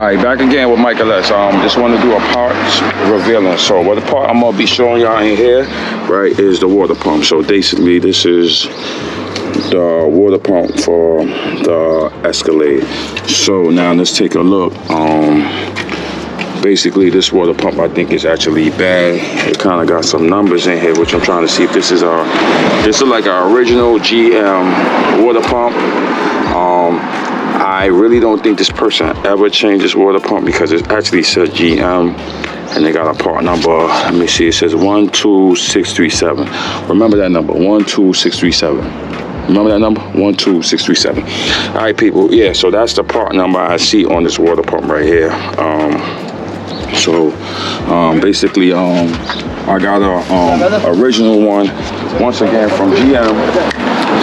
Alright, back again with Myke LS. Just want to do a parts revealing. So what the part I'm gonna be showing y'all in here, right, is the water pump. So basically this is the water pump for the Escalade. So now let's take a look. Basically this water pump I think is actually bad. It kind of got some numbers in here, which I'm trying to see if this is like our original GM water pump. I really don't think this person ever changed this water pump because it actually says GM and they got a part number. Let me see, it says 12637. Remember that number, 12637. Remember that number, 12637. All right, people, yeah, so that's the part number I see on this water pump right here. Basically, I got a original one, once again from GM,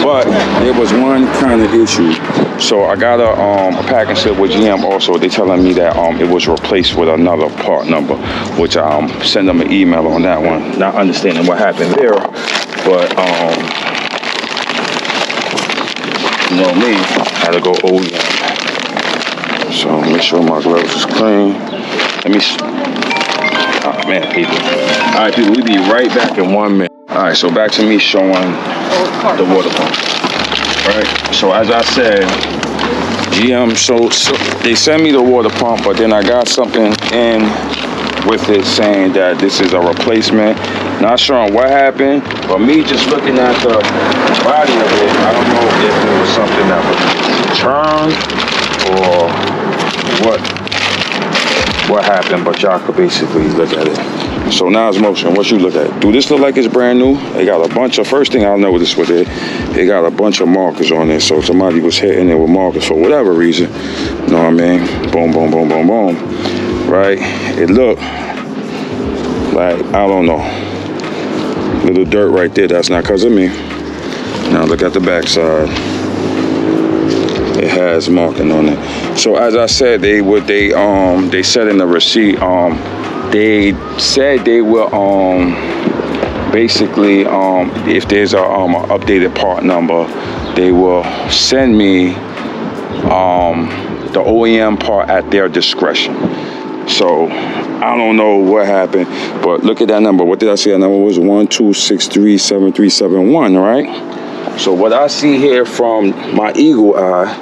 but there was one kind of issue. So I got a packing slip with GM also. They telling me that it was replaced with another part number, which I sent them an email on that one, not understanding what happened there, but you know me, I had to go OEM. So make sure my gloves is clean. Let me, oh man, people. All right, people, we'll be right back in 1 minute. All right, so back to me showing the water pump. Right, so as I said, GM, so they sent me the water pump, but then I got something in with it saying that this is a replacement. Not sure on what happened, but me just looking at the body of it, I don't know if it was something that was turned or what happened, but y'all could basically look at it. So now it's motion. What you look at? Do this look like it's brand new? They got a bunch of, first thing I noticed with it, they got a bunch of markers on it. So somebody was hitting it with markers for whatever reason. You know what I mean? Boom, boom, boom, boom, boom. Right? It looked like, I don't know, little dirt right there. That's not because of me. Now look at the back side. It has marking on it. So as I said, they said in the receipt, they said they will basically if there's a updated part number, they will send me the OEM part at their discretion. So I don't know what happened, but look at that number. What did I say? That number was 126373771, right? So what I see here from my eagle eye,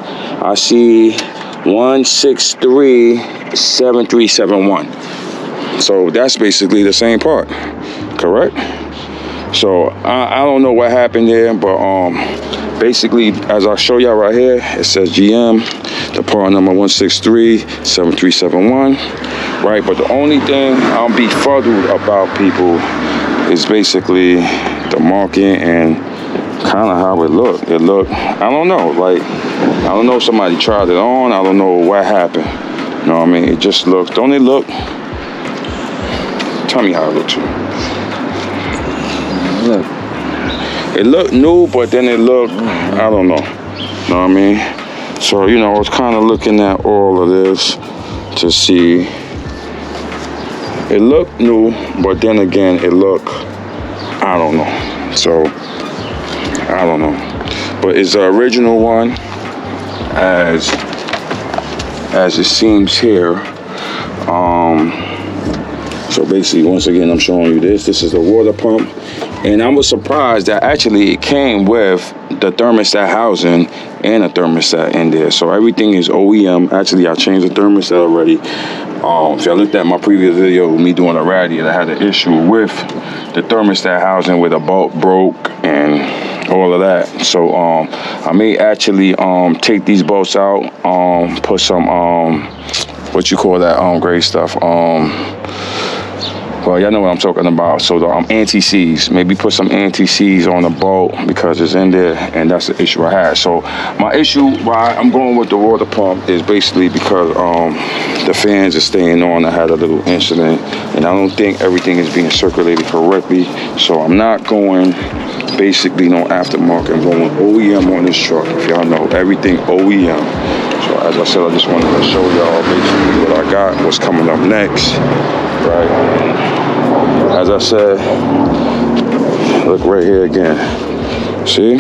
I see 1637371. So that's basically the same part, correct? So I don't know what happened there, but basically, as I show y'all right here, it says GM, the part number 1637371, right? But the only thing I'm befuddled about, people, is basically the marking and kind of how it looked. It looked, I don't know, like, I don't know if somebody tried it on, I don't know what happened. You know what I mean? It just looks, don't it look? Tell me how it looks. Look. It looked new, but then it looked, I don't know. You know what I mean? So, you know, I was kind of looking at all of this to see. It looked new, but then again, it looked, I don't know. So, I don't know. But it's the original one, as it seems here. So basically, once again, I'm showing you this. This is the water pump. And I was surprised that actually it came with the thermostat housing and a thermostat in there. So everything is OEM. Actually, I changed the thermostat already. If I looked at my previous video with me doing a radiator, I had an issue with the thermostat housing where the bolt broke and all of that. So I may actually take these bolts out, put some what you call that gray stuff, well, y'all know what I'm talking about. So the anti-seize, maybe put some anti-seize on the bolt because it's in there, and that's the issue I had. So my issue why I'm going with the water pump is basically because the fans are staying on. I had a little incident, and I don't think everything is being circulated correctly. So I'm not going basically no aftermarket. I'm going OEM on this truck. If y'all know, everything OEM. So as I said, I just wanted to show y'all basically what I got, what's coming up next, right? As I said, look right here again. See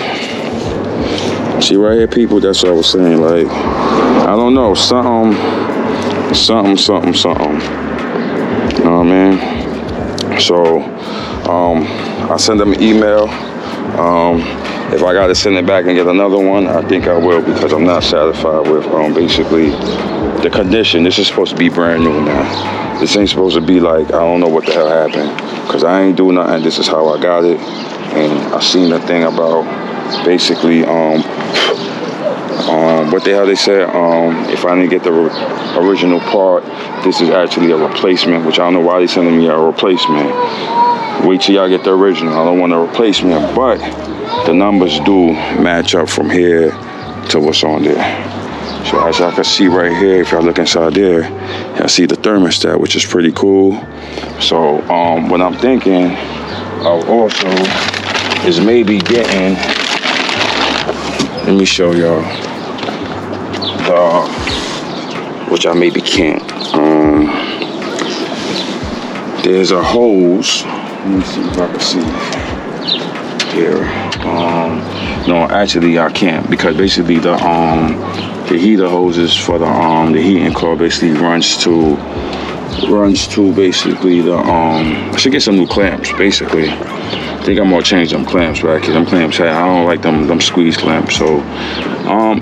right here, people? That's what I was saying. Like, I don't know, something something. You know what I mean? So I send them an email. If I got to send it back and get another one, I think I will, because I'm not satisfied with basically the condition. This is supposed to be brand new now. This ain't supposed to be like, I don't know what the hell happened, because I ain't do nothing. This is how I got it. And I seen the thing about basically what the hell they said, if I didn't get the original part, this is actually a replacement, which I don't know why they sending me a replacement. Wait till y'all get the original. I don't want a replacement, but the numbers do match up from here to what's on there. So as y'all can see right here, if y'all look inside there, y'all see the thermostat, which is pretty cool. So what I'm thinking of also is maybe getting, let me show y'all, which I maybe can't. There's a hose. Let me see if I can see here. No, actually I can't, because basically the heater hoses for the heating core basically runs to basically the I should get some new clamps basically. I think I'm gonna change them clamps back here. Them clamps, I don't like them squeeze clamps. So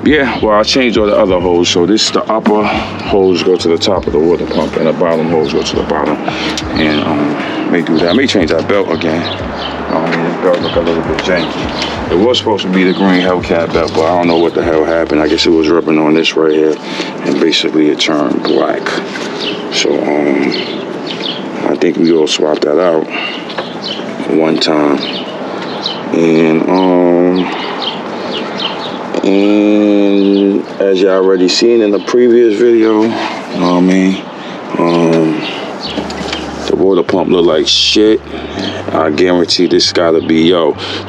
yeah, well, I changed all the other hoses. So this, the upper hose go to the top of the water pump, and the bottom hose go to the bottom. And may do that. I may change that belt again. The belt look a little bit janky. It was supposed to be the green Hellcat belt, but I don't know what the hell happened. I guess it was rubbing on this right here, and basically it turned black. So I think we all swapped that out one time. And as y'all already seen in the previous video, you know what I mean, the water pump look like shit. I guarantee this gotta be,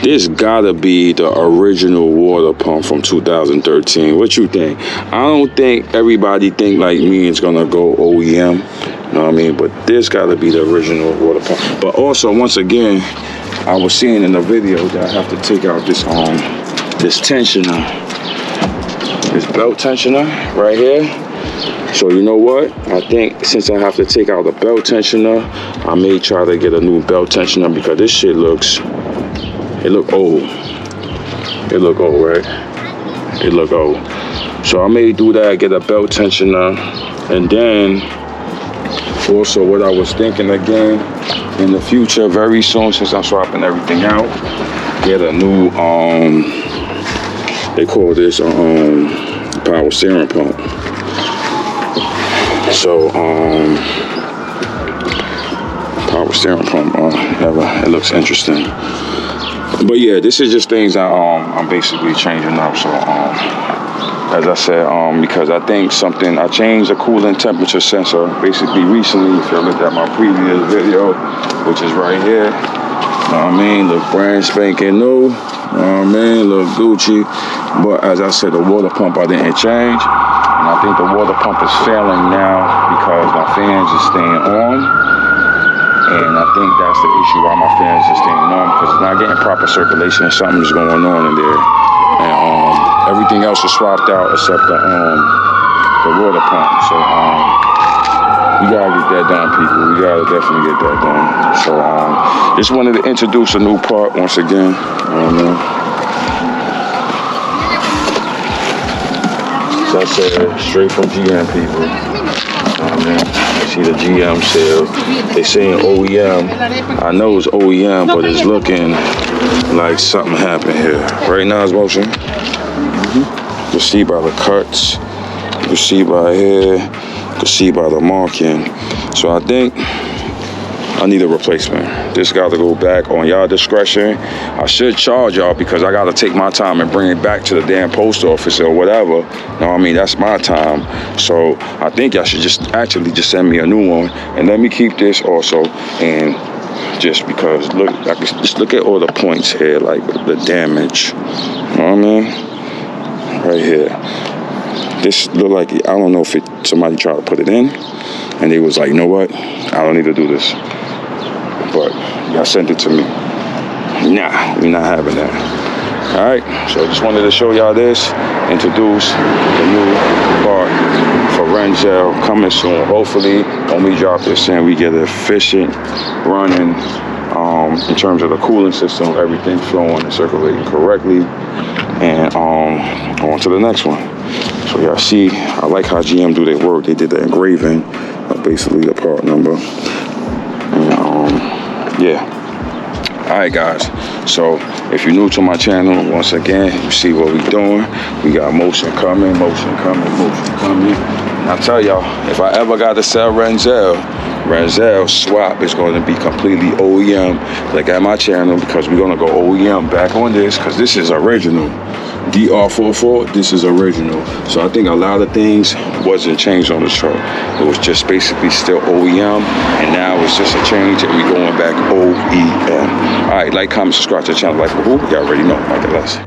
this gotta be the original water pump from 2013. What you think? I don't think everybody think like me it's gonna go OEM, you know what I mean? But this gotta be the original water pump. But also, once again, I was seeing in the video that I have to take out this this tensioner, this belt tensioner right here. So you know what? I think since I have to take out the belt tensioner, I may try to get a new belt tensioner, because this shit look old. It look old, right? It look old. So I may do that, get a belt tensioner, and then also what I was thinking again, in the future, very soon, since I'm swapping everything out, get a new, they call this power steering pump. So, power steering pump, it looks interesting. But yeah, this is just things that I'm basically changing up. So, as I said, because I think I changed the coolant temperature sensor basically recently. If you looked at my previous video, which is right here, you know what I mean, look brand spanking new, you know what I mean, look Gucci. But as I said, the water pump I didn't change. And I think the water pump is failing now because my fans are staying on. And I think that's the issue why my fans are staying on, because it's not getting proper circulation. Something's going on in there. And everything else is swapped out except the water pump. So we gotta get that done, people. We gotta definitely get that done. So just wanted to introduce a new part once again. I said, straight from GM, people. You see the GM sale. They saying OEM. I know it's OEM, but it's looking like something happened here. Right now, it's motion. You can see by the cuts. You can see by here. You can see by the marking. So I think I need a replacement. This got to go back on y'all discretion. I should charge y'all because I got to take my time and bring it back to the damn post office or whatever. You know what I mean? That's my time. So I think y'all should just send me a new one, and let me keep this also. And just because just look at all the points here, like the damage. You know what I mean? Right here. This look like, I don't know if somebody tried to put it in and they was like, you know what? I don't need to do this. But y'all sent it to me. Nah, we're not having that. All right, so just wanted to show y'all this, introduce the new part for Renzel coming soon. Hopefully, when we drop this in, we get it efficient running in terms of the cooling system, everything flowing and circulating correctly. And on to the next one. So yeah, see, I like how GM do their work. They did the engraving of basically the part number. And yeah. Alright guys, so if you're new to my channel, once again, you see what we doing. We got motion coming. And I tell y'all, if I ever got to sell Renzel swap is going to be completely OEM, like at my channel, because we're going to go OEM back on this, because this is original. DR44, this is original. So I think a lot of things wasn't changed on this truck. It was just basically still OEM, and now it's just a change, and we're going back OEM. All right, like, comment, subscribe to the channel. Like, who? You already know, MykeLS.